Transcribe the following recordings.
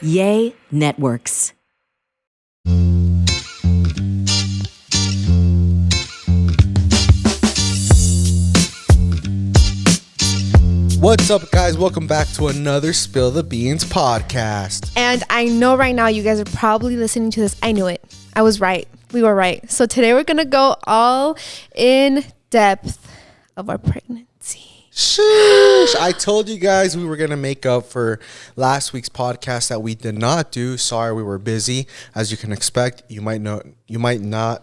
Yay Networks. What's up, guys? Welcome back to another Spill the Beans podcast. And I know right now you guys are probably listening to this. I knew it. I was right. We were right. So today we're going to go all in depth of our pregnancy. Shush! I told you guys we were going to make up for last week's podcast that we did not do. Sorry, we were busy. As you can expect, you might not.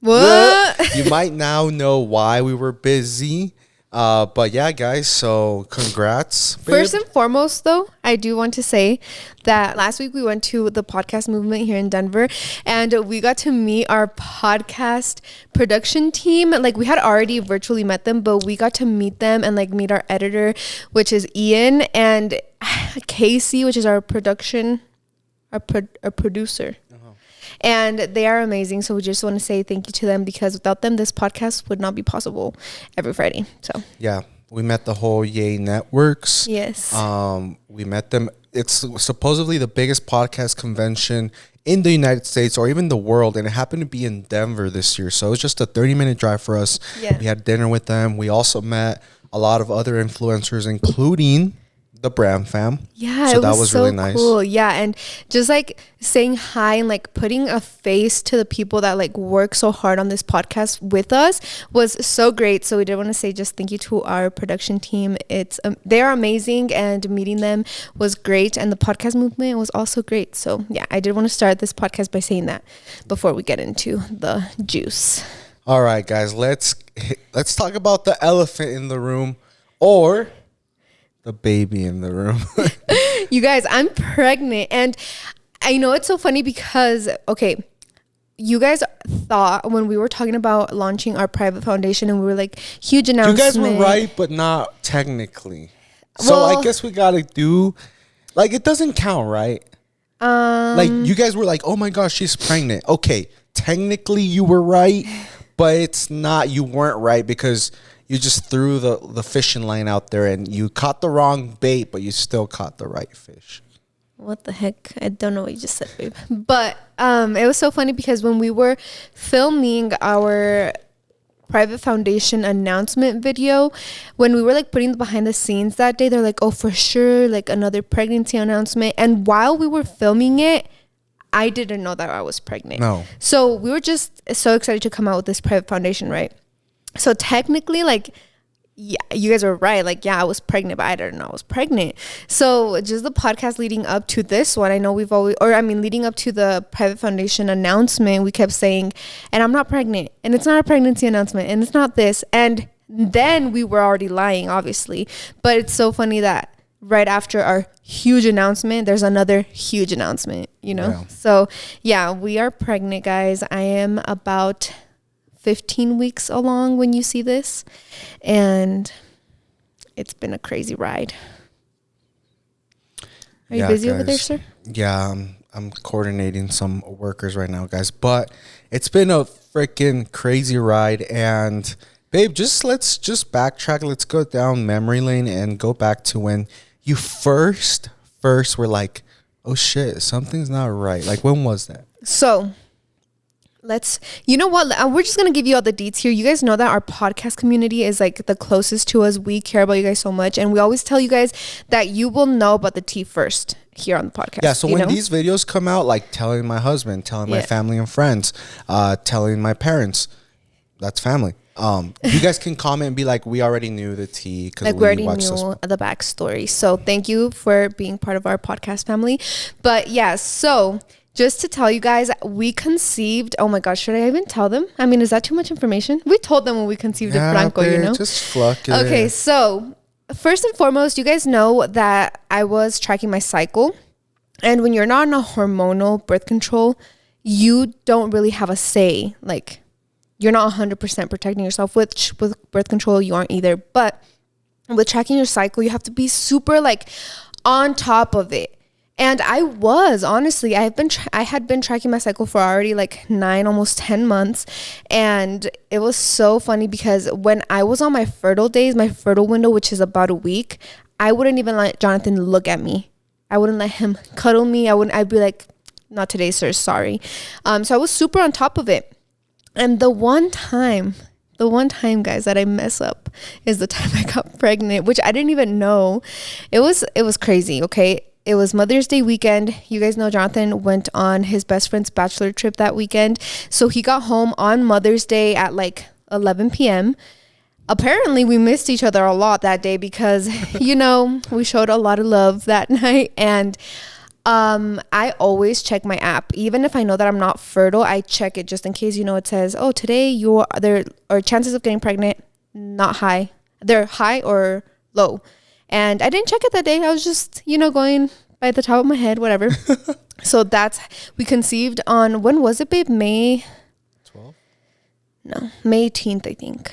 What? You might now know why we were busy. But yeah, guys, so congrats, babe. First and foremost, though, I do want to say that last week we went to the podcast movement here in Denver and we got to meet our podcast production team. Like, we had already virtually met them, but we got to meet them and like meet our editor, which is Ian, and Casey, which is our producer. And they are amazing. So we just want to say thank you to them, because without them, this podcast would not be possible every Friday. So yeah, we met the whole Yay Networks. Yes. We met them. It's supposedly the biggest podcast convention in the United States or even the world. And it happened to be in Denver this year. So it was just a 30-minute drive for us. Yeah. We had dinner with them. We also met a lot of other influencers, including the Bram fam. Yeah, so it that was was so really nice. Cool. Yeah, and just like saying hi and like putting a face to the people that like work so hard on this podcast with us was so great. So we did want to say just thank you to our production team. They are amazing, and meeting them was great, and the podcast movement was also great. So yeah, I did want to start this podcast by saying that before we get into the juice. All right, guys, let's talk about the elephant in the room, or the baby in the room. You guys, I'm pregnant, and I know it's so funny because, okay, you guys thought when we were talking about launching our private foundation and we were like, huge announcement. You guys were right, but not technically. So I guess we got to do, like, it doesn't count, right? Like, you guys were like, oh my gosh, she's pregnant. Okay, technically you were right, but it's not, you weren't right, because you just threw the fishing line out there and you caught the wrong bait, but you still caught the right fish. What the heck? I don't know what you just said, babe. But it was so funny because when we were filming our private foundation announcement video, when we were like putting the behind the scenes that day, they're like, oh, for sure, like another pregnancy announcement. And while we were filming it, I didn't know that I was pregnant. No. So we were just so excited to come out with this private foundation, right? So technically, like, yeah, you guys were right. Like, yeah, I was pregnant, but I didn't know I was pregnant. So just the podcast leading up to this one, I know leading up to the private foundation announcement, we kept saying, and I'm not pregnant, and it's not a pregnancy announcement, and it's not this. And then we were already lying, obviously. But it's so funny that right after our huge announcement, there's another huge announcement, you know? Yeah. So yeah, we are pregnant, guys. I am about 15 weeks along when you see this, and it's been a crazy ride. Are you busy, guys, over there, sir? Yeah, I'm coordinating some workers right now, guys, but it's been a freaking crazy ride. And babe, let's backtrack. Let's go down memory lane and go back to when you first were like, oh shit, something's not right. Like, when was that? So you know what? We're just going to give you all the deets here. You guys know that our podcast community is like the closest to us. We care about you guys so much. And we always tell you guys that you will know about the tea first here on the podcast. Yeah. So when these videos come out, like telling my husband, telling my family and friends, telling my parents, that's family. You guys can comment and be like, we already knew the tea, because like we already knew the backstory. So thank you for being part of our podcast family. But yeah, so just to tell you guys, we conceived. Oh my gosh, should I even tell them? I mean, is that too much information? We told them when we conceived of Blanca, you know? Just fuck it. Okay, so first and foremost, you guys know that I was tracking my cycle. And when you're not on a hormonal birth control, you don't really have a say. Like, you're not 100% protecting yourself, which with birth control, you aren't either. But with tracking your cycle, you have to be super like on top of it. And I was, honestly, I had been tracking my cycle for already like 9, almost 10 months. And it was so funny because when I was on my fertile days, my fertile window, which is about a week, I wouldn't even let Jonathan look at me. I wouldn't let him cuddle me. I'd be like, not today, sir, sorry. So I was super on top of it. And the one time, guys, that I mess up is the time I got pregnant, which I didn't even know. It was crazy, okay? It was Mother's Day weekend. You guys know Jonathan went on his best friend's bachelor trip that weekend. So he got home on Mother's Day at like 11 p.m. Apparently, we missed each other a lot that day because, we showed a lot of love that night. And I always check my app. Even if I know that I'm not fertile, I check it just in case, it says, oh, today there are chances of getting pregnant, not high. They're high or low. And I didn't check it that day. I was just, going by the top of my head, whatever. So we conceived on, when was it, babe? May 12th? No, May 18th, I think.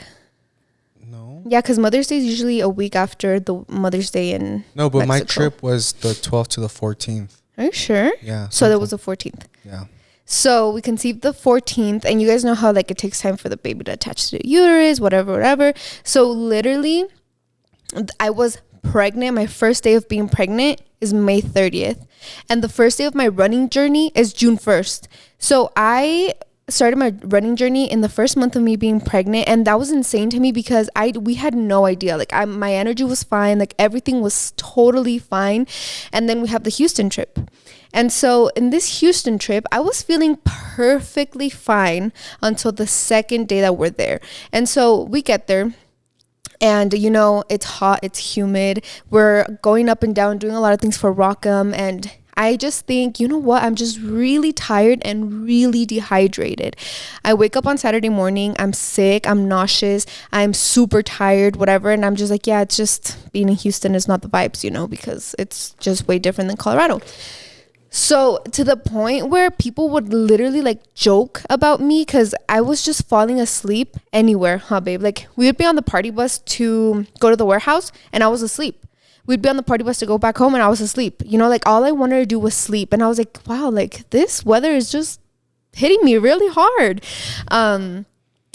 No. Yeah, because Mother's Day is usually a week after the Mother's Day in No, but Mexico. my trip was the 12th to the 14th. Are you sure? Yeah. So that was the 14th. Yeah. So we conceived the 14th, and you guys know how like it takes time for the baby to attach to the uterus, whatever. So literally, I was pregnant. My first day of being pregnant is May 30th, and the first day of my running journey is June 1st. So I started my running journey in the first month of me being pregnant, and that was insane to me because we had no idea. Like my energy was fine, like everything was totally fine. And then we have the Houston trip. And so in this Houston trip, I was feeling perfectly fine until the second day that we're there. And so we get there, and it's hot, it's humid, we're going up and down doing a lot of things for Rockham, and I just think, you know what? I'm just really tired and really dehydrated. I wake up on Saturday morning. I'm sick. I'm nauseous. I'm super tired, whatever. And I'm just like, yeah, it's just being in Houston is not the vibes, because it's just way different than Colorado. So to the point where people would literally like joke about me because I was just falling asleep anywhere, huh, babe? Like we would be on the party bus to go to the warehouse and I was asleep. We'd be on the party bus to go back home and I was asleep. Like all I wanted to do was sleep. And I was like, wow, like this weather is just hitting me really hard.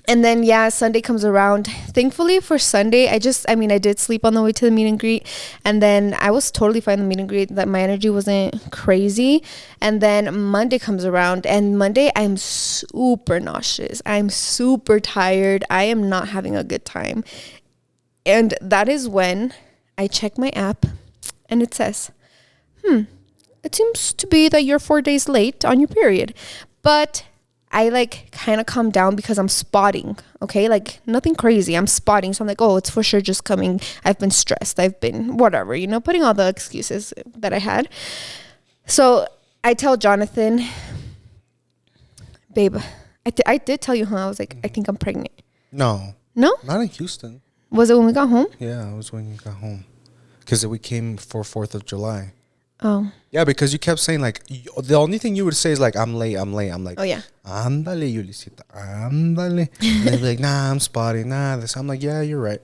And then, Sunday comes around. Thankfully for Sunday, I did sleep on the way to the meet and greet. And then I was totally fine in the meet and greet, that my energy wasn't crazy. And then Monday comes around, and Monday I'm super nauseous. I'm super tired. I am not having a good time. And that is when I check my app and it says, it seems to be that you're 4 days late on your period. But I like kind of calm down because I'm spotting, okay? Like nothing crazy. I'm spotting. So I'm like, oh, it's for sure just coming. I've been stressed. I've been whatever, putting all the excuses that I had. So I tell Jonathan, babe, I did tell you, huh? I was like, I think I'm pregnant. No? Not in Houston. Was it when we got home? Yeah, it was when you got home. Because we came for 4th of July. Oh. Yeah, because you kept saying, like, the only thing you would say is, like, I'm late. I'm like, oh, yeah. Ándale, Yulisita, ándale. And they'd be like, nah, I'm spotty. Nah, this. I'm like, yeah, you're right.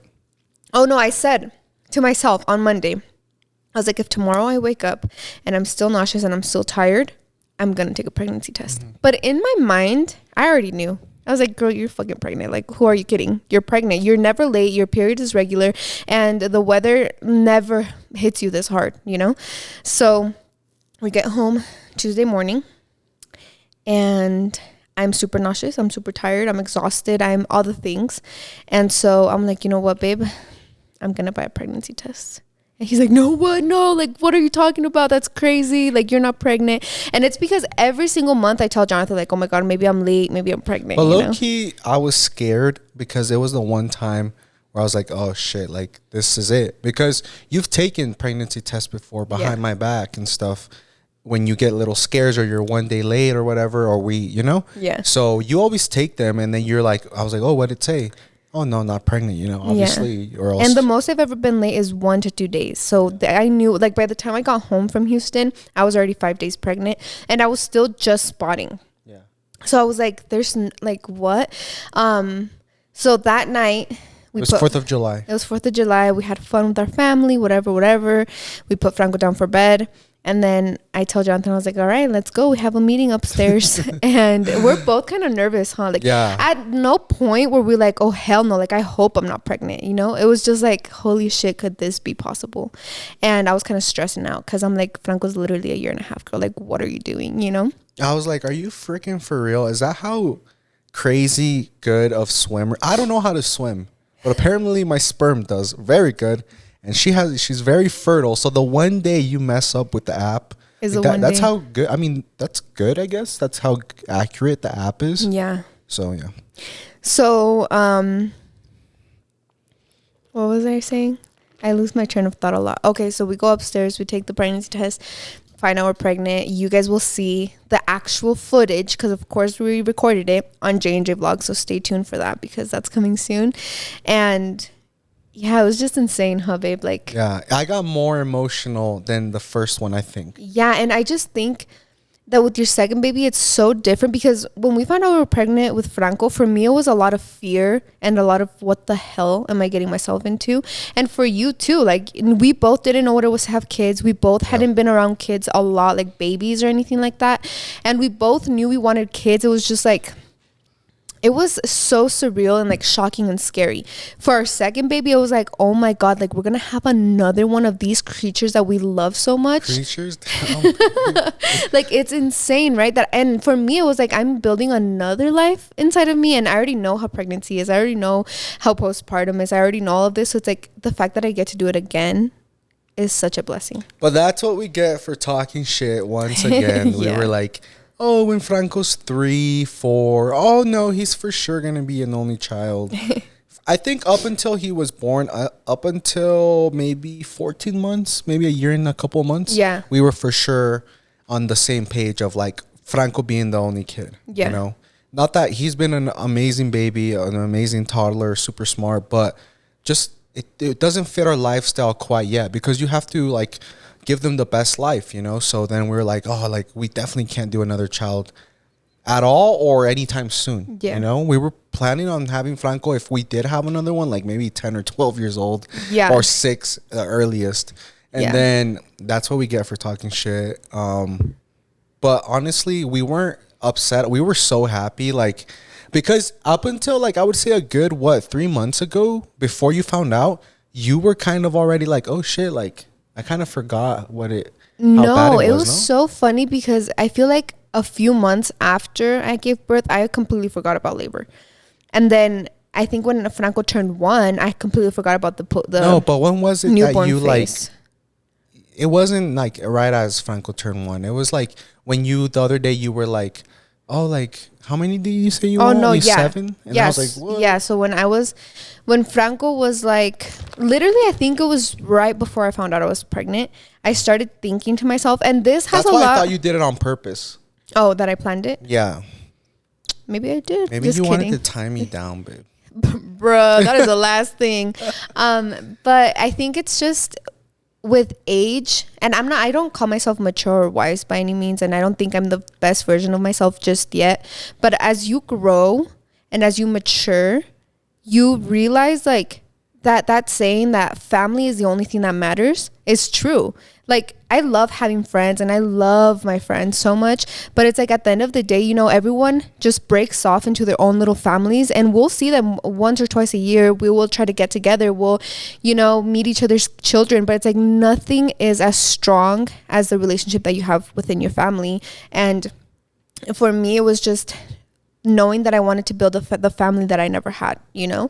Oh, no, I said to myself on Monday, I was like, if tomorrow I wake up and I'm still nauseous and I'm still tired, I'm going to take a pregnancy test. Mm-hmm. But in my mind, I already knew. I was like, girl, you're fucking pregnant. Like, who are you kidding? You're pregnant. You're never late. Your period is regular. And the weather never hits you this hard, So we get home Tuesday morning. And I'm super nauseous. I'm super tired. I'm exhausted. I'm all the things. And so I'm like, you know what, babe? I'm going to buy a pregnancy test. And he's like, no, what? No, like, what are you talking about? That's crazy. Like, you're not pregnant. And it's because every single month I tell Jonathan, like, oh my God, maybe I'm late. Maybe I'm pregnant. But low key, I was scared because it was the one time where I was like, oh shit, like, this is it. Because you've taken pregnancy tests before behind my back and stuff when you get little scares or you're 1 day late or whatever, or Yeah. So you always take them and then you're like, I was like, oh, what'd it say? Oh, no, not pregnant, obviously. Or else. And the most I've ever been late is 1 to 2 days. So I knew, like, by the time I got home from Houston, I was already 5 days pregnant. And I was still just spotting. Yeah. So I was like, there's, like, what? So that night, it was 4th of July. It was 4th of July. We had fun with our family, whatever. We put Franco down for bed. And then I told Jonathan, I was like, all right, let's go. We have a meeting upstairs. And we're both kind of nervous, huh? Like, at no point were we like, oh, hell no. Like, I hope I'm not pregnant, you know? It was just like, holy shit, could this be possible? And I was kind of stressing out because I'm like, Franco's literally a 1.5 years, girl. Like, what are you doing, you know? I was like, are you freaking for real? Is that how crazy good of swimmer? I don't know how to swim, but apparently my sperm does very good. And she's very fertile. So the one day you mess up with the app, that's how good. I mean, that's good, I guess. That's how accurate the app is. Yeah. So, yeah. So, what was I saying? I lose my train of thought a lot. Okay, so we go upstairs. We take the pregnancy test. Find out we're pregnant. You guys will see the actual footage because, of course, we recorded it on J&J Vlog. So stay tuned for that because that's coming soon. And... yeah, it was just insane, huh, babe? Like, yeah, I got more emotional than the first one, I think. Yeah, and I just think that with your second baby, it's so different because when we found out we were pregnant with Franco, for me, it was a lot of fear and a lot of what the hell am I getting myself into? And for you, too. Like, we both didn't know what it was to have kids. We both hadn't been around kids a lot, like babies or anything like that. And we both knew we wanted kids. It was just like... it was so surreal and like shocking and scary. For our second baby, I was like, oh my God, like we're going to have another one of these creatures that we love so much. Creatures? Like it's insane, right? And for me, it was like, I'm building another life inside of me. And I already know how pregnancy is. I already know how postpartum is. I already know all of this. So it's like the fact that I get to do it again is such a blessing. But that's what we get for talking shit once again. We were like... oh, when Franco's 3, 4, oh no, he's for sure gonna be an only child. I think up until he was born, up until maybe 14 months, maybe a year and a couple of months, we were for sure on the same page of like Franco being the only kid. You know, not that he's been an amazing baby, an amazing toddler, super smart, but just it doesn't fit our lifestyle quite yet because you have to like give them the best life, you know? So then we're like, oh, like we definitely can't do another child at all or anytime soon. You know, we were planning on having Franco if we did have another one, like maybe 10 or 12 years old or 6 earliest. And then that's what we get for talking shit. But honestly, we weren't upset. We were so happy. Like, because up until like, I would say a good, 3 months ago, before you found out, you were kind of already like, oh shit, like, I kind of forgot how bad it was. So funny because I feel like a few months after I gave birth, I completely forgot about labor. And then I think when Franco turned 1, I completely forgot about the no, but when was it that you phase. Like, it wasn't like right as Franco turned 1. It was like when the other day you were like, oh, like, how many did you say you want? No, 7? And I was like, what? Yeah, so when Franco was like, literally, I think it was right before I found out I was pregnant, I started thinking to myself, and this has That's why I thought you did it on purpose. Oh, that I planned it? Yeah. Maybe I did. Maybe you wanted to tie me down, babe. Bruh, that is the last thing. But I think it's just... with age, and I don't call myself mature or wise by any means, and I don't think I'm the best version of myself just yet, but as you grow and as you mature, you realize like that saying that family is the only thing that matters is true. Like, I love having friends and I love my friends so much, but it's like at the end of the day, you know, everyone just breaks off into their own little families, and we'll see them once or twice a year. We will try to get together. We'll, you know, meet each other's children, but it's like nothing is as strong as the relationship that you have within your family. And for me, it was just knowing that I wanted to build the family that I never had, you know?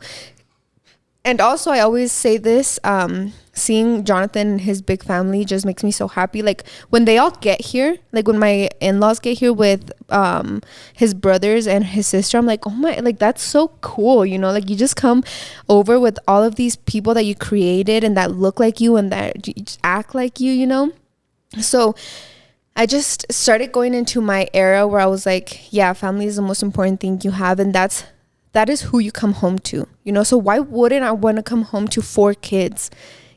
And also, I always say this, seeing Jonathan and his big family just makes me so happy. Like, when they all get here, like when my in-laws get here with his brothers and his sister, I'm like, oh my, like, that's so cool, you know? Like, you just come over with all of these people that you created and that look like you and that just act like you know? So I just started going into my era where I was like, yeah, family is the most important thing you have, and that is who you come home to, you know? So why wouldn't I want to come home to 4 kids,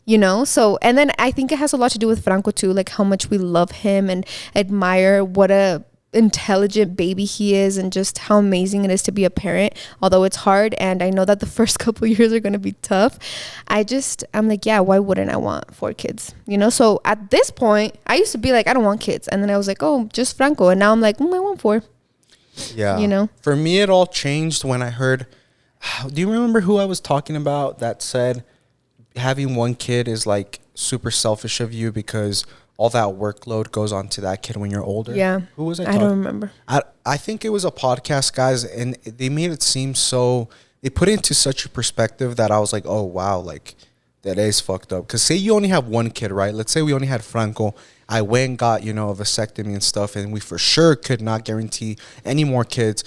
you know? So, and then I think it has a lot to do with Franco too, like how much we love him and admire what a intelligent baby he is and just how amazing it is to be a parent, although it's hard. And I know that the first couple years are going to be tough. I'm like, yeah, why wouldn't I want 4 kids? You know? So at this point, I used to be like, I don't want kids. And then I was like, oh, just Franco. And now I'm like, I want 4. Yeah. You know? For me, it all changed when I heard, do you remember who I was talking about that said having 1 kid is like super selfish of you because all that workload goes on to that kid when you're older? Yeah. Who was I don't remember. I think it was a podcast, guys, and they made it seem so, they put it into such a perspective that I was like, oh, wow, like, that is fucked up. Because say you only have 1 kid, right? Let's say we only had Franco. I went and got, a vasectomy and stuff, and we for sure could not guarantee any more kids.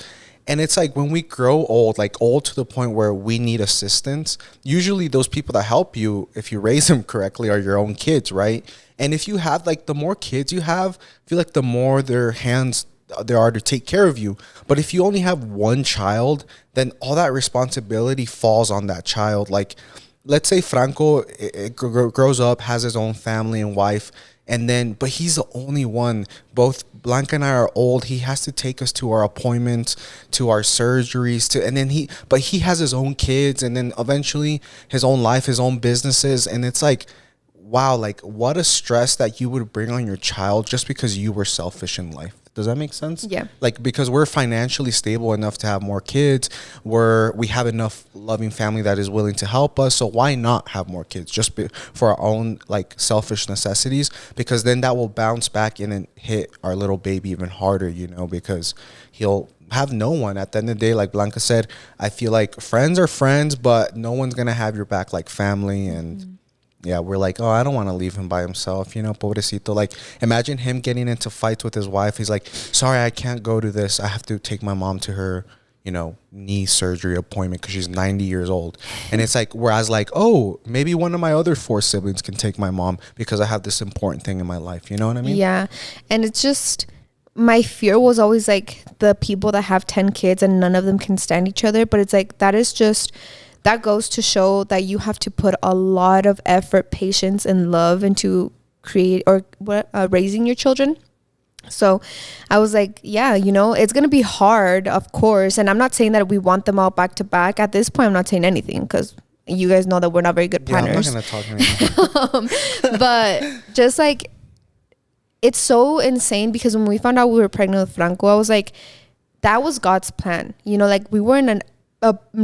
And it's like when we grow old, like old to the point where we need assistance, usually those people that help you, if you raise them correctly, are your own kids, right? And if you have, like, the more kids you have, I feel like the more their hands there are to take care of you. But if you only have 1 child, then all that responsibility falls on that child. Like, let's say Franco grows up, has his own family and wife, but he's the only one. Both Blanca and I are old. He has to take us to our appointments, to our surgeries, but he has his own kids, and then eventually his own life, his own businesses. And it's like, wow, like, what a stress that you would bring on your child just because you were selfish in life. Does that make sense? Yeah. Like, because we're financially stable enough to have more kids, we have enough loving family that is willing to help us. So why not have more kids just for our own, like, selfish necessities? Because then that will bounce back in and hit our little baby even harder, because he'll have no one at the end of the day. Like Blanca said, I feel like friends are friends, but no one's going to have your back like family. And yeah, we're like, oh, I don't want to leave him by himself, pobrecito. Like, imagine him getting into fights with his wife. He's like, sorry, I can't go to this. I have to take my mom to her, knee surgery appointment because she's 90 years old. And it's like, whereas like, oh, maybe one of my other 4 siblings can take my mom because I have this important thing in my life. You know what I mean? Yeah. And it's just, my fear was always like the people that have 10 kids and none of them can stand each other. But it's like, that goes to show that you have to put a lot of effort, patience, and love into raising your children. So I was like, yeah, it's going to be hard, of course. And I'm not saying that we want them all back to back. At this point, I'm not saying anything because you guys know that we're not very good planners. I'm not going to talk anymore. But just like, it's so insane because when we found out we were pregnant with Franco, I was like, that was God's plan. Like, we were in an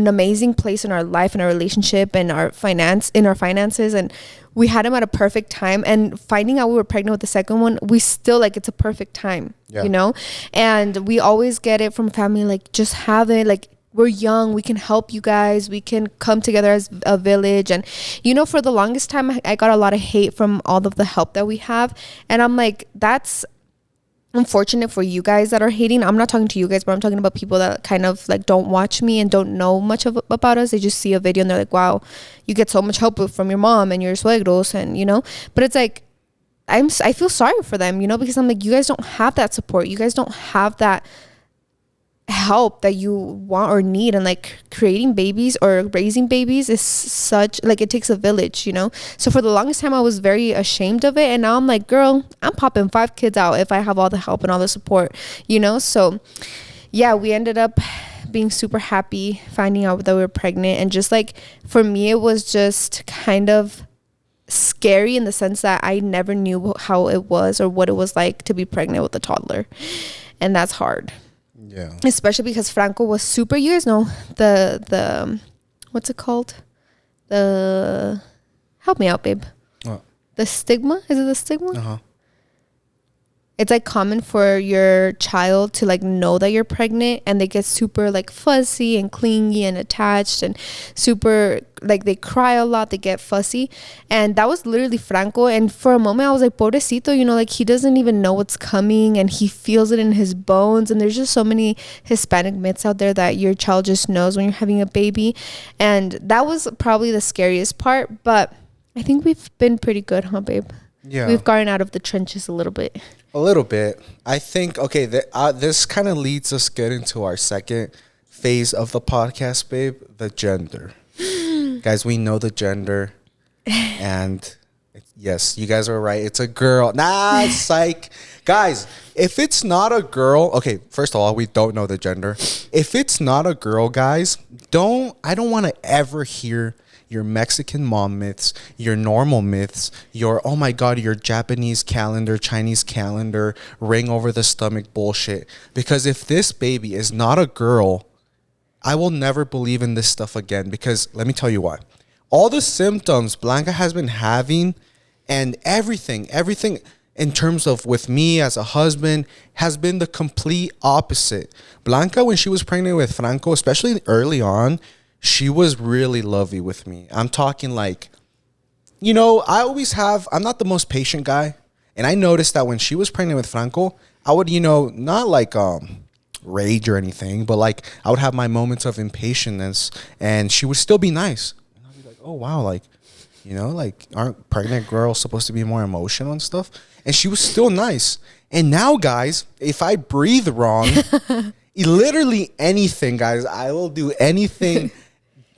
amazing place in our life, in our relationship, and our finances, and we had him at a perfect time. And finding out we were pregnant with the second one, we still, like, it's a perfect time. And we always get it from family, like, just have it, like, we're young, we can help you guys, we can come together as a village. And for the longest time I got a lot of hate from all of the help that we have, and I'm like, that's unfortunate for you guys that are hating. I'm not talking to you guys, but I'm talking about people that kind of like don't watch me and don't know much about us. They just see a video and they're like, wow, you get so much help from your mom and your suegros, and but it's like, I feel sorry for them, because I'm like, you guys don't have that support, you guys don't have that help that you want or need. And like, creating babies or raising babies is such, like, it takes a village, so for the longest time I was very ashamed of it, and now I'm like, girl, I'm popping 5 kids out if I have all the help and all the support, so yeah, we ended up being super happy finding out that we were pregnant. And just like, for me, it was just kind of scary in the sense that I never knew how it was or what it was like to be pregnant with a toddler, and that's hard. Yeah. Especially because Franco was super, you guys know the what's it called? Help me out, babe. What? The stigma? Is it the stigma? Uh-huh. It's like common for your child to like know that you're pregnant, and they get super like fuzzy and clingy and attached and super like, they cry a lot, they get fussy. And that was literally Franco. And for a moment I was like, pobrecito, like, he doesn't even know what's coming and he feels it in his bones. And there's just so many Hispanic myths out there that your child just knows when you're having a baby. And that was probably the scariest part, but I think we've been pretty good, huh, babe? Yeah. We've gotten out of the trenches a little bit. A little bit. I think, okay, this kind of leads us good into our second phase of the podcast, babe, the gender. Guys, we know the gender, and Yes, you guys are right. It's a girl. Nah, psych. Guys, if it's not a girl, okay, first of all, we don't know the gender. If it's not a girl, guys, I don't want to ever hear your Mexican mom myths, your normal myths, your, oh my God, your Japanese calendar, Chinese calendar, ring over the stomach bullshit. Because if this baby is not a girl, I will never believe in this stuff again. Because let me tell you why. All the symptoms Blanca has been having and everything in terms of with me as a husband has been the complete opposite. Blanca, when she was pregnant with Franco, especially early on, she was really lovey with me. I'm talking like, I'm not the most patient guy. And I noticed that when she was pregnant with Franco, I would, not like rage or anything, but like I would have my moments of impatience and she would still be nice. And I'd be like, oh, wow, like, like aren't pregnant girls supposed to be more emotional and stuff? And she was still nice. And now, guys, if I breathe wrong, literally anything, guys, I will do anything.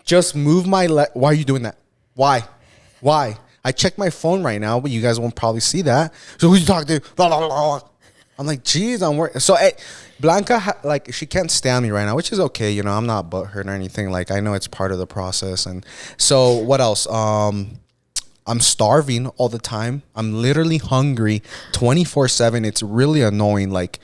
Just move my leg. Why are you doing that? Why? I checked my phone right now, but you guys won't probably see that. So who you talking to? Blah, blah, blah. I'm like, geez, I'm working. So Blanca, she can't stand me right now, which is okay. I'm not butthurt or anything. Like, I know it's part of the process. And so what else? I'm starving all the time. I'm literally hungry 24/7. It's really annoying. Like,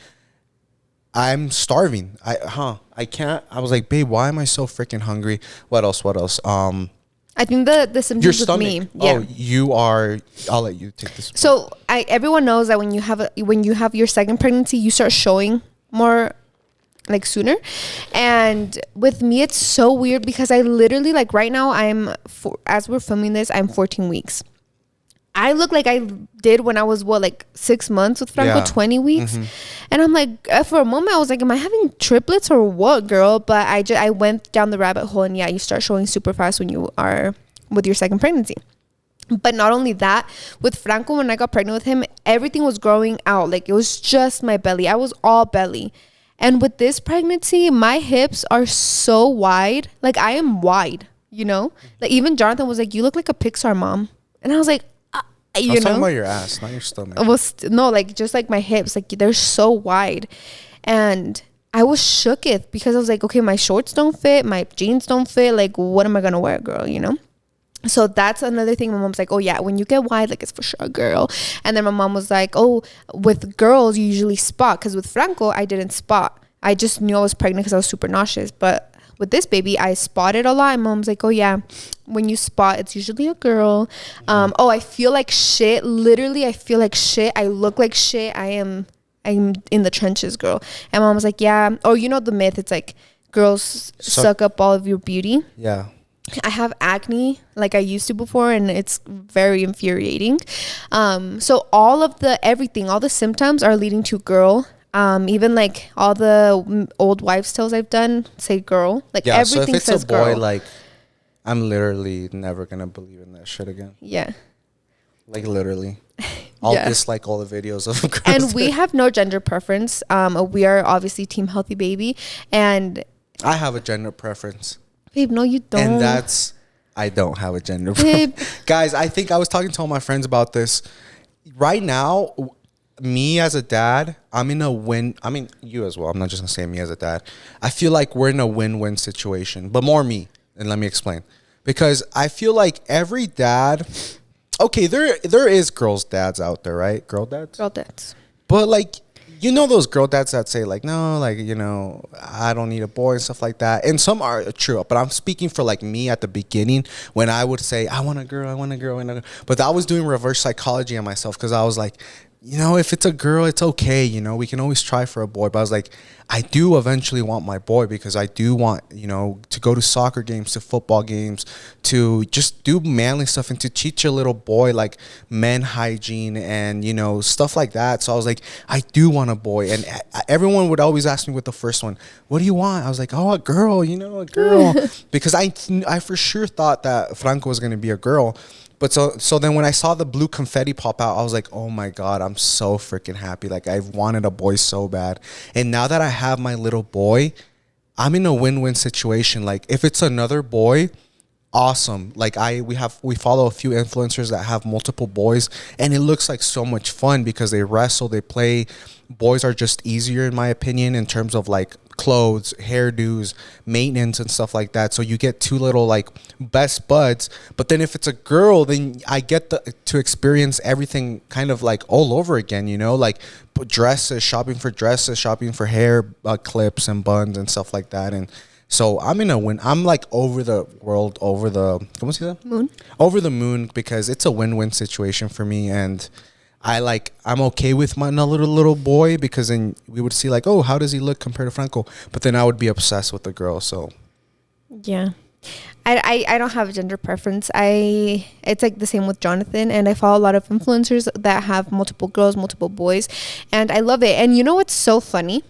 I'm starving. I can't. I was like, babe, why am I so freaking hungry? What else? I think the symptoms your with stomach. me. Yeah. Oh, you are. I'll let you take this. So everyone knows that when you have your second pregnancy, you start showing more like sooner. And with me, it's so weird because I literally, like, right now as we're filming this, I'm 14 weeks. I look like I did when I was 6 months with Franco, 20 weeks. Mm-hmm. And I'm like, for a moment, I was like, am I having triplets or what, girl? But I went down the rabbit hole, and you start showing super fast when you are with your second pregnancy. But not only that, with Franco, when I got pregnant with him, everything was growing out. Like, it was just my belly. I was all belly. And with this pregnancy, my hips are so wide. Like, I am wide, Like, even Jonathan was like, you look like a Pixar mom. And I was like, I was talking about your ass, not your stomach. No, like, just like my hips, like, they're so wide. And I was shooketh because I was like, okay, my shorts don't fit, my jeans don't fit. Like, what am I gonna wear, girl? So that's another thing. My mom's like, oh yeah, when you get wide, like, it's for sure a girl. And then my mom was like, oh, with girls you usually spot, because with Franco I didn't spot. I just knew I was pregnant because I was super nauseous. But with this baby, I spotted a lot. And mom's like, oh yeah, when you spot, it's usually a girl. I feel like shit. Literally, I feel like shit. I look like shit. I'm in the trenches, girl. And mom was like, yeah. Oh, the myth. It's like girls suck up all of your beauty. Yeah. I have acne like I used to before, and it's very infuriating. So all the symptoms are leading to girl. Even like all the old wives' tales I've done say girl. Like, everything so if it's says a boy, girl. like, I'm literally never gonna believe in that shit again. Yeah. Like, literally. I'll dislike all the videos of girls. And we have no gender preference. We are obviously team healthy baby. And I have a gender preference. Babe, no, you don't. And I don't have a gender preference. Guys, I think I was talking to all my friends about this. Right now, me as a dad, I'm in a win. I mean, you as well. I'm not just gonna say me as a dad. I feel like we're in a win-win situation, but more me. And let me explain. Because I feel like every dad, okay, there is girls' dads out there, right? Girl dads? Girl dads. But like, those girl dads that say like, no, like, I don't need a boy and stuff like that. And some are true, but I'm speaking for like me at the beginning when I would say, I want a girl. But I was doing reverse psychology on myself because I was like, if it's a girl, it's okay. We can always try for a boy. But I was like, I do eventually want my boy because I do want, to go to soccer games, to football games, to just do manly stuff and to teach a little boy like men hygiene and, stuff like that. So I was like, I do want a boy. And everyone would always ask me with the first one, what do you want? I was like, oh, a girl, a girl. Because I for sure thought that Franco was going to be a girl. But so then when I saw the blue confetti pop out, I was like, oh my God, I'm so freaking happy. Like, I've wanted a boy so bad. And now that I have my little boy, I'm in a win-win situation. Like, if it's another boy, awesome. Like we follow a few influencers that have multiple boys, and it looks like so much fun because they wrestle, they play. Boys are just easier in my opinion in terms of like clothes, hairdos, maintenance and stuff like that. So you get two little like best buds. But then if it's a girl, then I get to experience everything kind of like all over again, you know, like dresses, shopping for hair clips and buns and stuff like that. And so I'm in a win. I'm like over the world, over the ¿cómo se dice? Moon. Over the moon, because it's a win-win situation for me. And I'm okay with my little boy, because then we would see like, oh, how does he look compared to Franco? But then I would be obsessed with the girl. So yeah, I don't have a gender preference. It's like the same with Jonathan, and I follow a lot of influencers that have multiple girls, multiple boys, and I love it. And you know what's so funny?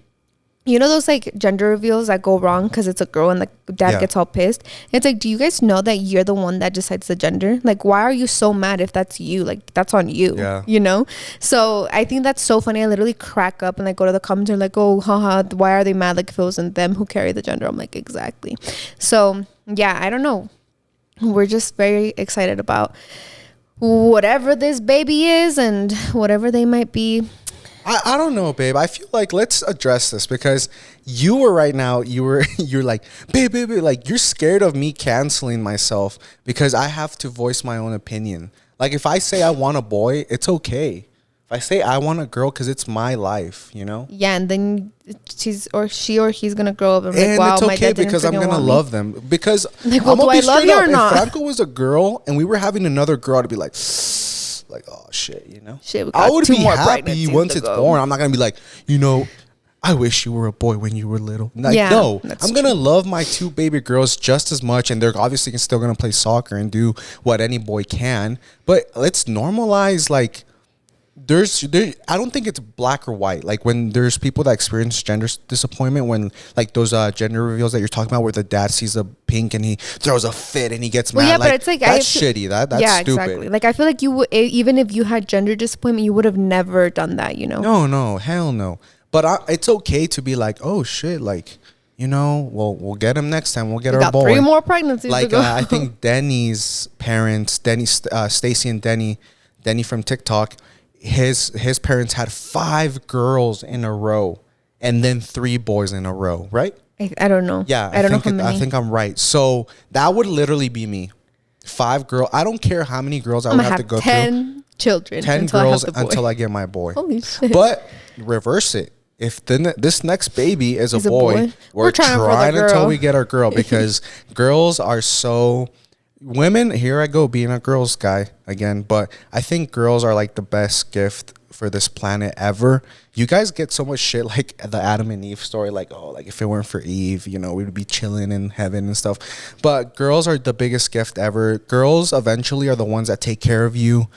You know those like gender reveals that go wrong because it's a girl and the dad gets all pissed? It's like, do you guys know that you're the one that decides the gender? Like, why are you so mad if that's you? Like, that's on you, you know? So I think that's so funny. I literally crack up and I go to the comments and like, oh, haha, why are they mad? Like, if it wasn't them who carry the gender. I'm like, exactly. So yeah, I don't know. We're just very excited about whatever this baby is and whatever they might be. I don't know, babe. I feel like let's address this, because you're like, babe, like you're scared of me canceling myself because I have to voice my own opinion. Like if I say I want a boy, it's okay. If I say I want a girl, because it's my life, you know? Yeah, and then she or he's gonna grow up and be like, and wow, it's my okay dad didn't because I'm freaking gonna want love me. them. Because like, well, well, I'm gonna do be I love straight you up. or If not? Franco was a girl and we were having another girl, I'd be like, oh shit, you know? Shit, we I got would 2 be more happy pregnancies once to it's go. born. I'm not gonna be like, you know, I wish you were a boy when you were little. Like, Yeah, no, that's I'm gonna love my 2 baby girls just as much, and they're obviously still gonna play soccer and do what any boy can. But let's normalize, like, I don't think it's black or white. Like when there's people that experience gender disappointment, when like those gender reveals that you're talking about, where the dad sees a pink and he throws a fit and he gets mad. Yeah, like, but it's like that's shitty. That's stupid. Exactly. Like I feel like you would, even if you had gender disappointment, you would have never done that. You know? No, hell no. But it's okay to be like, oh shit, like, you know, we'll get him next time. We'll get our boy. 3 more pregnancies Like to go. I think Denny's parents, Stacy and Denny from TikTok, his parents had 5 girls in a row and then 3 boys in a row, right? I don't know. Yeah, I don't know how many. I think I'm right. So that would literally be me. 5 girls. I don't care how many girls I would have to go 10 through. children. 10 until girls I have the boy. until I get my boy. Holy shit. But reverse it. If this next baby is He's a boy, boy. we're trying for the trying until girl. we get our girl, because girls are so... Women, here I go being a girls guy again, but I think girls are like the best gift for this planet ever. You guys get so much shit, like the Adam and Eve story, like, oh, like if it weren't for Eve, you know, we would be chilling in heaven and stuff. But girls are the biggest gift ever. Girls eventually are the ones that take care of you,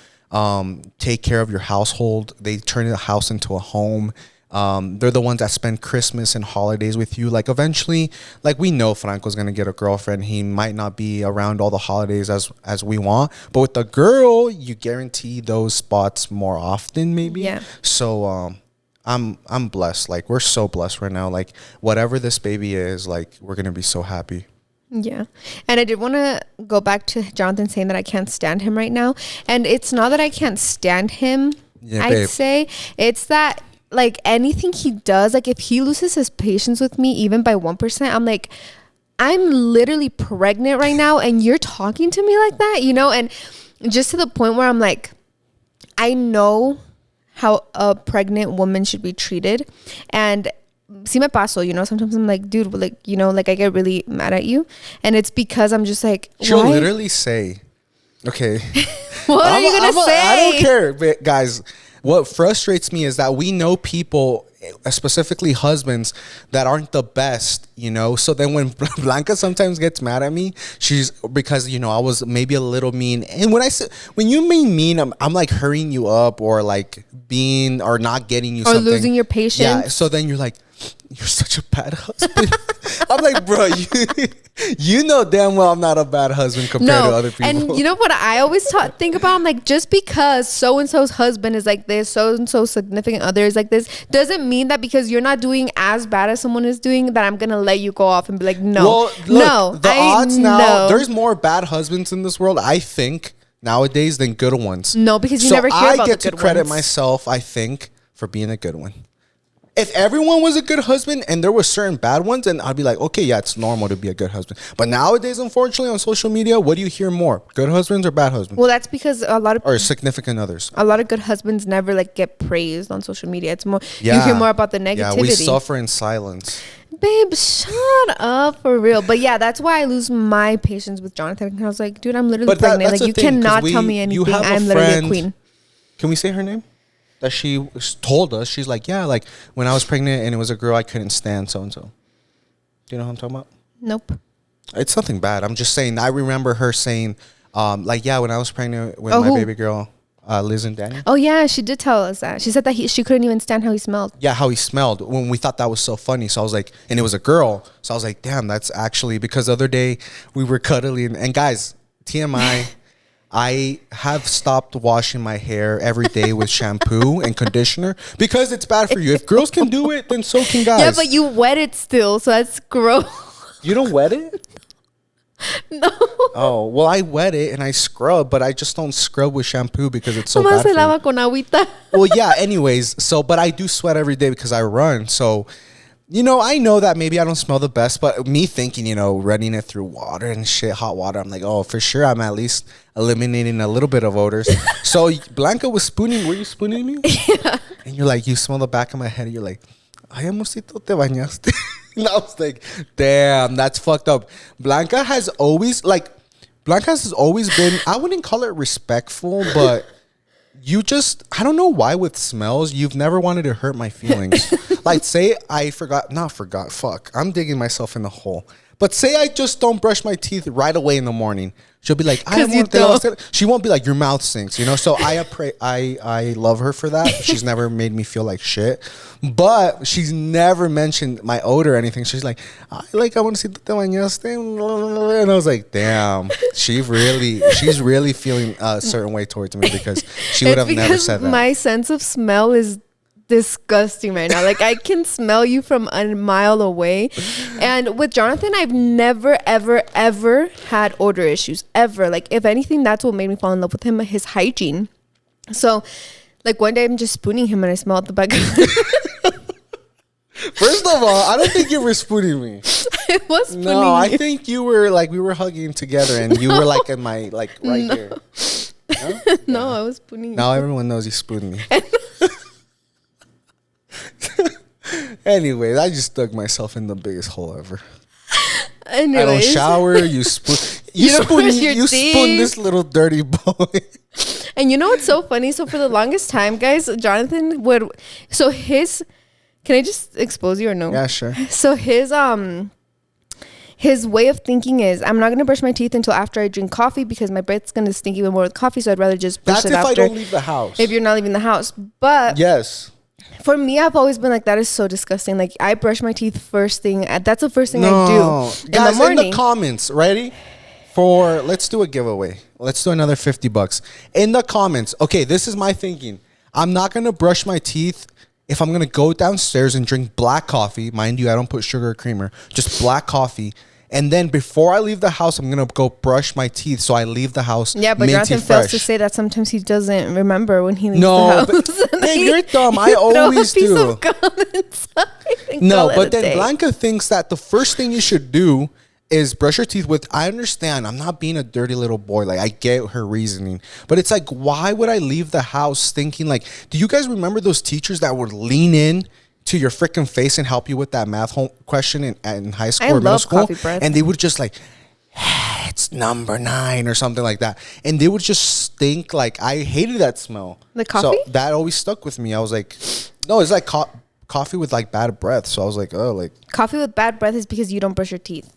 take care of your household. They turn the house into a home. They're the ones that spend Christmas and holidays with you. Like eventually, like we know Franco's gonna get a girlfriend. He might not be around all the holidays as we want, but with the girl, you guarantee those spots more often, maybe. Yeah. So I'm blessed. Like we're so blessed right now. Like whatever this baby is, like we're gonna be so happy. Yeah. And I did want to go back to Jonathan saying that I can't stand him right now. And it's not that I can't stand him. Yeah, I'd babe. say it's that like anything he does, like if he loses his patience with me even by 1%, I'm like, I'm literally pregnant right now and you're talking to me like that, you know? And just to the point where I'm like, I know how a pregnant woman should be treated. And si me paso, you know, sometimes I'm like, dude, like, you know, like I get really mad at you. And it's because I'm just like, She'll why? literally say, okay. What are you going to say? I don't care, but guys. What frustrates me is that we know people, specifically husbands, that aren't the best, you know? So then when Blanca sometimes gets mad at me, she's because, you know, I was maybe a little mean. And when you mean, I'm like hurrying you up or like being or not getting you Or something. losing your patience. Yeah. So then you're like, you're such a bad husband. I'm like, bro, you know damn well I'm not a bad husband compared to other people. And you know what I always think about? I'm like, just because so-and-so's husband is like this, so-and-so significant other is like this, doesn't mean that because you're not doing as bad as someone is doing, that I'm going to let you go off and be like, no. Well, look, no. The odds now, there's more bad husbands in this world, I think, nowadays than good ones. No, because you never hear about the good ones. I get to credit myself, I think, for being a good one. If everyone was a good husband and there were certain bad ones, then I'd be like, okay, yeah, it's normal to be a good husband. But nowadays, unfortunately, on social media, what do you hear more? Good husbands or bad husbands? Well, that's because or significant others. A lot of good husbands never like get praised on social media. It's more, you hear more about the negativity. Yeah, we suffer in silence. Babe, shut up, for real. But yeah, that's why I lose my patience with Jonathan. I was like, dude, I'm literally pregnant. Like, you cannot tell me anything. I'm literally a queen. Can we say her name? That she told us, she's like, yeah, like when I was pregnant and it was a girl, I couldn't stand so and so. Do you know what I'm talking about? Nope. It's nothing bad. I'm just saying. I remember her saying, like, yeah, when I was pregnant with my baby girl, Liz and Danny. Oh yeah, she did tell us that. She said that she couldn't even stand how he smelled. Yeah, how he smelled. When we thought that was so funny, so I was like, and it was a girl, so I was like, damn, that's actually, because the other day we were cuddling, and guys, TMI. I have stopped washing my hair every day with shampoo and conditioner because it's bad for you. If girls can do it, then so can guys. Yeah, but you wet it still, so that's gross. You don't wet it? No. Oh, well, I wet it and I scrub, but I just don't scrub with shampoo because it's so bad for you. Con agüita. Well, yeah, anyways. So, but I do sweat every day because I run. So, you know, I know that maybe I don't smell the best, but me thinking, you know, running it through water and shit, hot water, I'm like, oh, for sure, I'm at least eliminating a little bit of odors. So Blanca was spooning. Were you spooning me? Yeah. And you're like, you smell the back of my head. And you're like, ay, amorcito, te bañaste. And I was like, damn, that's fucked up. Blanca has always been, I wouldn't call it respectful, but you just, I don't know why with smells, you've never wanted to hurt my feelings. Like, say fuck. I'm digging myself in the hole. But say I just don't brush my teeth right away in the morning. She'll be like, she won't be like, your mouth stinks, you know? So I love her for that. She's never made me feel like shit. But she's never mentioned my odor or anything. She's like, I want to see te bañaste. And I was like, damn, she's really feeling a certain way towards me because she would have never said that. My sense of smell is disgusting right now. Like, I can smell you from a mile away. And with Jonathan, I've never ever had odor issues ever. Like, if anything, that's what made me fall in love with him, his hygiene. So like one day I'm just spooning him and I smell out the back of First of all, I don't think you were spooning me. I was spooning No, I think you were like, we were hugging together and you were like in my, like right here. No? No, I was spooning Now everyone knows you spooning me. Anyways, I just dug myself in the biggest hole ever. Anyways. I don't shower. You spoon. You spoon this little dirty boy. And you know what's so funny? So for the longest time, guys, Jonathan would. So his. Can I just expose you or no? Yeah, sure. So his way of thinking is, I'm not gonna brush my teeth until after I drink coffee because my breath's gonna stink even more with coffee. So I'd rather just brush it after. That's if I don't leave the house. If you're not leaving the house, but yes. For me, I've always been like, that is so disgusting. Like, I brush my teeth first thing. That's the first thing I do. Guys, in the comments, ready? Let's do a giveaway. Let's do another $50. In the comments, okay, this is my thinking. I'm not going to brush my teeth if I'm going to go downstairs and drink black coffee. Mind you, I don't put sugar or creamer. Just black coffee. And then before I leave the house, I'm going to go brush my teeth. So I leave the house. Yeah, but Jonathan fails to say that sometimes he doesn't remember when he leaves the house. But, man, you're dumb. I always do. No, but then Blanca thinks that the first thing you should do is brush your teeth with, I understand. I'm not being a dirty little boy. Like, I get her reasoning. But it's like, why would I leave the house thinking like, do you guys remember those teachers that would lean in to your freaking face and help you with that math question in high school or middle school? And they would just like, it's number 9 or something like that. And they would just stink. Like, I hated that smell. The coffee? So that always stuck with me. I was like, no, it's like coffee with like bad breath. So I was like, oh, like. Coffee with bad breath is because you don't brush your teeth.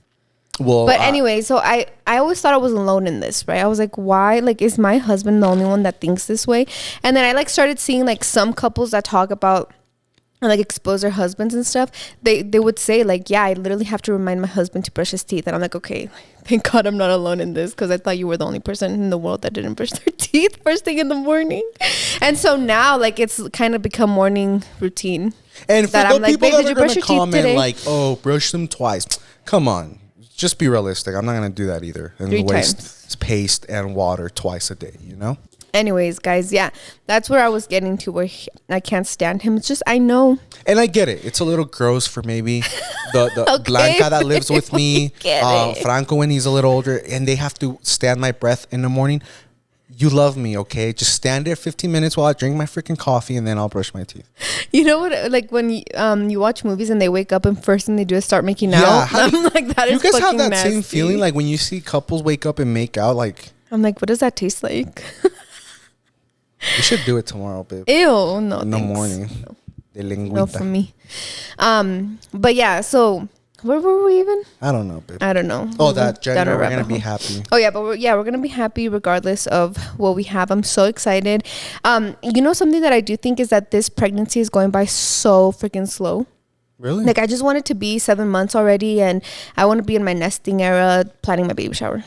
Well, but anyway, so I always thought I was alone in this, right? I was like, why? Like, is my husband the only one that thinks this way? And then I like started seeing like some couples that talk about and like expose their husbands and stuff, they would say like, yeah, I literally have to remind my husband to brush his teeth. And I'm like, okay, thank God I'm not alone in this, because I thought you were the only person in the world that didn't brush their teeth first thing in the morning. And so now like it's kind of become morning routine. And for that the I'm like, people babe, that did are you brush going to your teeth comment today? like, oh, brush them twice. Come on. Just be realistic. I'm not going to do that either. And 3 waste times. paste and water twice a day, you know? Anyways, guys, yeah, that's where I was getting to, where I can't stand him. It's just, I know. And I get it. It's a little gross for maybe the Okay, Blanca that lives with me, get it. Franco when he's a little older, and they have to stand my breath in the morning. You love me, okay? Just stand there 15 minutes while I drink my freaking coffee, and then I'll brush my teeth. You know what? Like when you watch movies and they wake up and first thing they do is start making out. Yeah, I'm like, that you is guys have fucking that nasty. same feeling like when you see couples wake up and make out? Like, I'm like, what does that taste like? we should do it tomorrow, babe. Ew, no, In the thanks. morning. De lengüita. No for me. But yeah, so where were we even? I don't know, babe. I don't know. Oh, that Down a January, we're rabbit going to be hole. happy. Oh yeah, but we're gonna be happy regardless of what we have. I'm so excited. You know, something that I do think is that this pregnancy is going by so freaking slow. Really? Like I just want it to be 7 months already, and I want to be in my nesting era, planning my baby shower.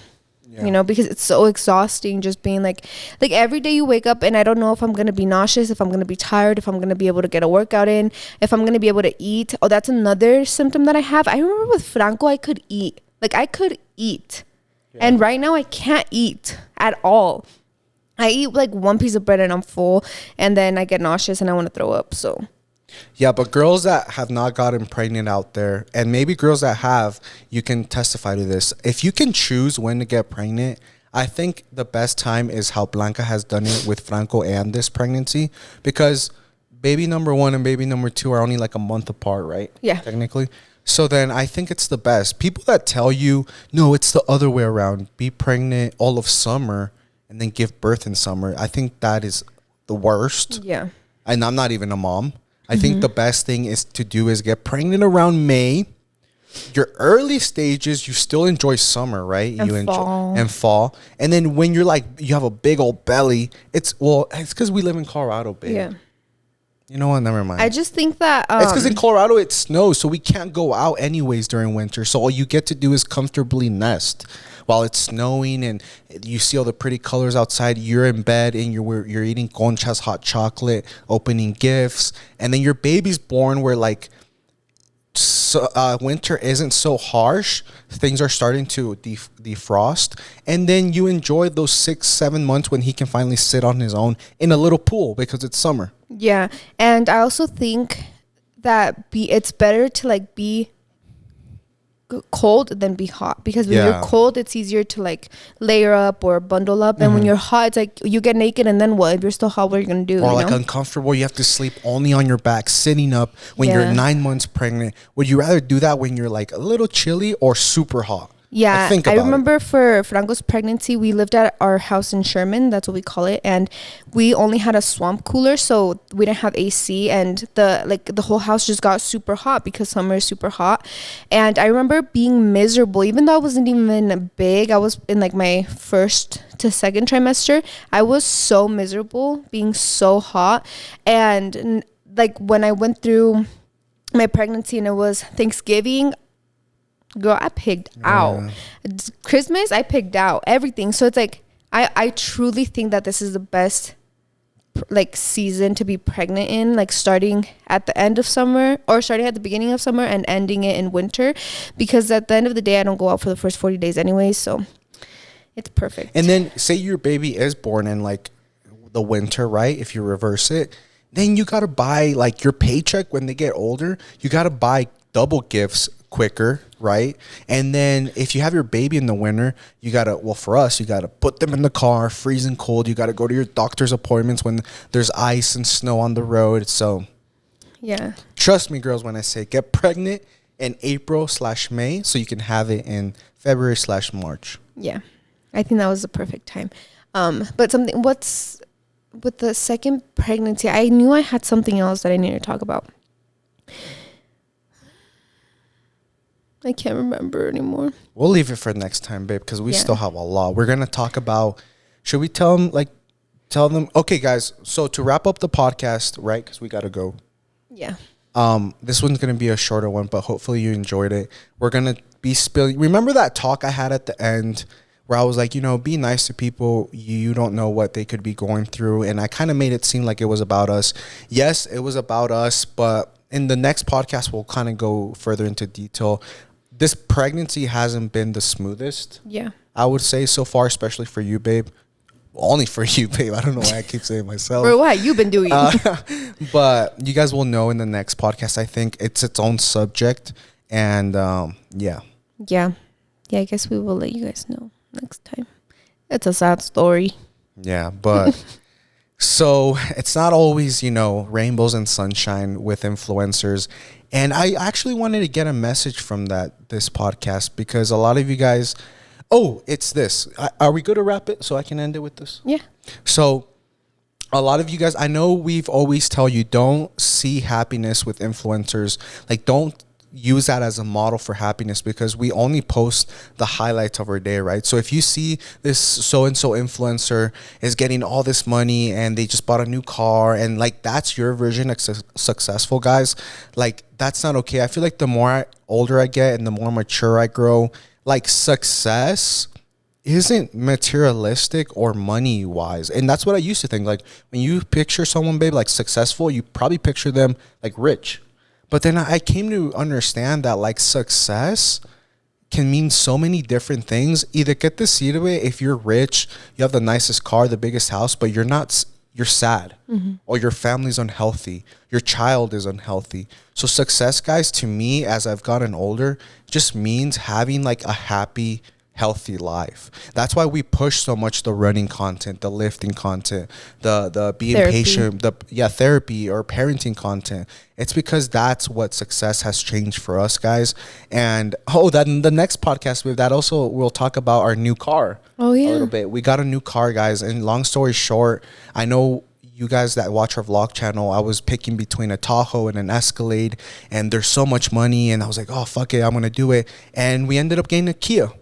Yeah. You know, because it's so exhausting just being like every day you wake up and I don't know if I'm gonna be nauseous, if I'm gonna be tired, if I'm gonna be able to get a workout in, if I'm gonna be able to eat. Oh, that's another symptom that I have. I remember with Franco I could eat. Like I could eat. Yeah. And right now I can't eat at all. I eat like one piece of bread and I'm full, and then I get nauseous and I want to throw up. So yeah, but girls that have not gotten pregnant out there, and maybe girls that have, you can testify to this. If you can choose when to get pregnant, I think the best time is how Blanca has done it with Franco and this pregnancy, because baby number 1 and baby number 2 are only like a month apart, right? Yeah. Technically. So then I think it's the best. People that tell you, no, it's the other way around. Be pregnant all of summer and then give birth in summer. I think that is the worst. yeah. And I'm not even a mom. I think the best thing is to do is get pregnant around May. Your early stages, you still enjoy summer, right? And you fall. enjoy and fall. And then when you're like, you have a big old belly, it's because we live in Colorado, babe. Yeah. You know what? Never mind. I just think that It's because in Colorado it snows, so we can't go out anyways during winter. So all you get to do is comfortably nest while it's snowing, and you see all the pretty colors outside. You're in bed and you're eating conchas, hot chocolate, opening gifts, and then your baby's born where like winter isn't so harsh. Things are starting to defrost, and then you enjoy those 6-7 months when he can finally sit on his own in a little pool because it's summer. Yeah, and I also think that it's better to like be cold than be hot, because when you're cold it's easier to like layer up or bundle up, and when you're hot it's like you get naked, and then what? If you're still hot, what are you gonna do? Or like uncomfortable, you have to sleep only on your back sitting up when you're 9 months pregnant. Would you rather do that when you're like a little chilly or super hot? Yeah, Like, I remember for Franco's pregnancy, we lived at our house in Sherman. That's what we call it. And we only had a swamp cooler, so we didn't have AC. And the whole house just got super hot because summer is super hot. And I remember being miserable, even though I wasn't even big. I was in like my first to second trimester. I was so miserable, being so hot. And like when I went through my pregnancy and it was Thanksgiving, girl, I pigged out. Christmas, I pigged out. Everything. So it's like I truly think that this is the best like season to be pregnant in, like starting at the end of summer or starting at the beginning of summer and ending it in winter, because at the end of the day I don't go out for the first 40 days anyway, so it's perfect. And then say your baby is born in like the winter, right? If you reverse it, then you got to buy like your paycheck when they get older, you got to buy double gifts quicker, right? And then if you have your baby in the winter, you gotta, well, for us, you gotta put them in the car, freezing cold. You gotta go to your doctor's appointments when there's ice and snow on the road. So yeah, trust me, girls, when I say get pregnant in April/May so you can have it in February/March. Yeah, I think that was the perfect time. But what's with the second pregnancy, I knew I had something else that I needed to talk about. I can't remember anymore. We'll leave it for next time, babe, because we still have a lot. We're going to talk about, should we tell them, okay, guys, so to wrap up the podcast, right, because we got to go. Yeah. This one's going to be a shorter one, but hopefully you enjoyed it. We're going to be spilling. Remember that talk I had at the end where I was like, be nice to people. You don't know what they could be going through. And I kind of made it seem like it was about us. Yes, it was about us, but in the next podcast, we'll kind of go further into detail. This pregnancy hasn't been the smoothest. Yeah. I would say so far, especially for you, babe. Only for you, babe. I don't know why I keep saying myself. Bro, what you been doing? But you guys will know in the next podcast. I think it's its own subject. And yeah. Yeah. Yeah, I guess we will let you guys know next time. It's a sad story. Yeah, but so it's not always, rainbows and sunshine with influencers. And I actually wanted to get a message from this podcast because a lot of you guys, it's this. Are we good to wrap it so I can end it with this? Yeah. So a lot of you guys, I know we've always tell you don't see happiness with influencers. Like don't use that as a model for happiness because we only post the highlights of our day, right? So if you see this so-and-so influencer is getting all this money and they just bought a new car and like that's your version of successful, guys, like that's not okay. I feel like the more older I get and the more mature I grow, like success isn't materialistic or money wise. And that's what I used to think. Like when you picture someone, babe, like successful, you probably picture them like rich. But then I came to understand that like success can mean so many different things. Either get the seed of it. If you're rich, you have the nicest car, the biggest house, but you're sad or your family's unhealthy. Your child is unhealthy. So success, guys, to me, as I've gotten older, just means having like a happy, healthy life. That's why we push so much the running content, the lifting content, the being patient, therapy or parenting content. It's because that's what success has changed for us, guys. And the next podcast with that also we'll talk about our new car. Oh yeah, a little bit. We got a new car, guys. And long story short, I know you guys that watch our vlog channel, I was picking between a Tahoe and an Escalade, and there's so much money, and I was like, oh fuck it, I'm gonna do it. And we ended up getting a Kia.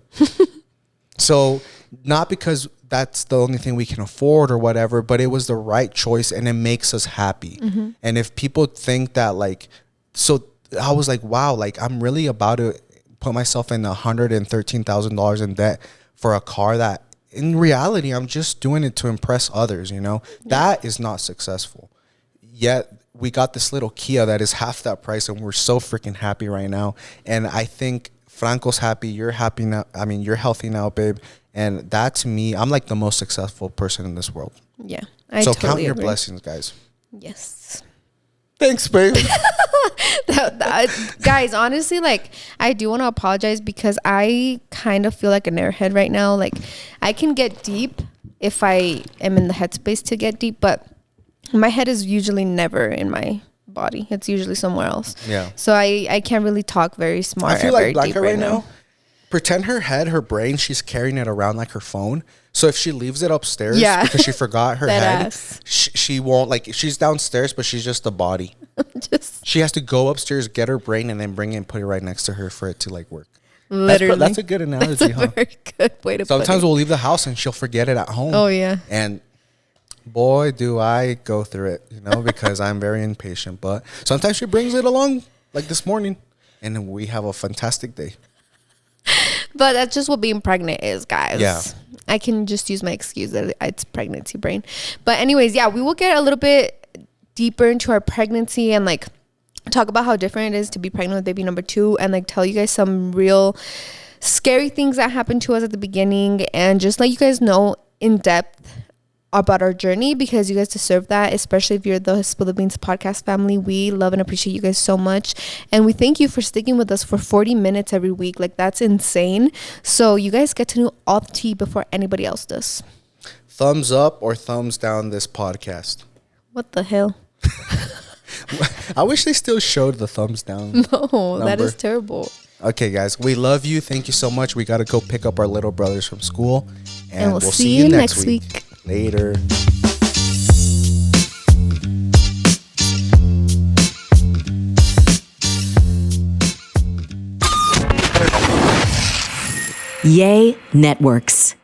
So not because that's the only thing we can afford or whatever, but it was the right choice and it makes us happy. And if people think that so I was like, wow, like I'm really about to put myself in $113,000 in debt for a car that in reality, I'm just doing it to impress others, That is not successful. Yet we got this little Kia that is half that price and we're so freaking happy right now. And I think Franco's happy. You're happy now. I mean, you're healthy now, babe. And that to me, I'm like the most successful person in this world. Yeah. So count your blessings, guys. Yes. Thanks, babe. Guys, honestly, like I do want to apologize because I kind of feel like an airhead right now. Like I can get deep if I am in the headspace to get deep, but my head is usually never in my body. It's usually somewhere else. Yeah. So I can't really talk very smart. I feel like Blanca right now. Pretend her brain, she's carrying it around like her phone. So if she leaves it upstairs because she forgot her head, she won't, like, she's downstairs, but she's just a body. She has to go upstairs, get her brain, and then bring it and put it right next to her for it to like work. Literally. That's a good analogy, that's a very good way to put it. Sometimes we'll leave the house and she'll forget it at home. Oh, yeah. And boy, do I go through it, because I'm very impatient. But sometimes she brings it along, like this morning, and we have a fantastic day. But that's just what being pregnant is, guys. Yeah. I can just use my excuse that it's pregnancy brain. But anyways, yeah, we will get a little bit deeper into our pregnancy and like talk about how different it is to be pregnant with baby number 2 and like tell you guys some real scary things that happened to us at the beginning and just let you guys know in depth about our journey because you guys deserve that, especially if you're the Spill the Beans podcast family. We love and appreciate you guys so much, and we thank you for sticking with us for 40 minutes every week. Like that's insane. So you guys get to know all the tea before anybody else does. Thumbs up or thumbs down this podcast? What the hell? I wish they still showed the thumbs down. No, number. That is terrible. Okay, guys, we love you. Thank you so much. We got to go pick up our little brothers from school, and we'll see you next week. Later. Yay Networks.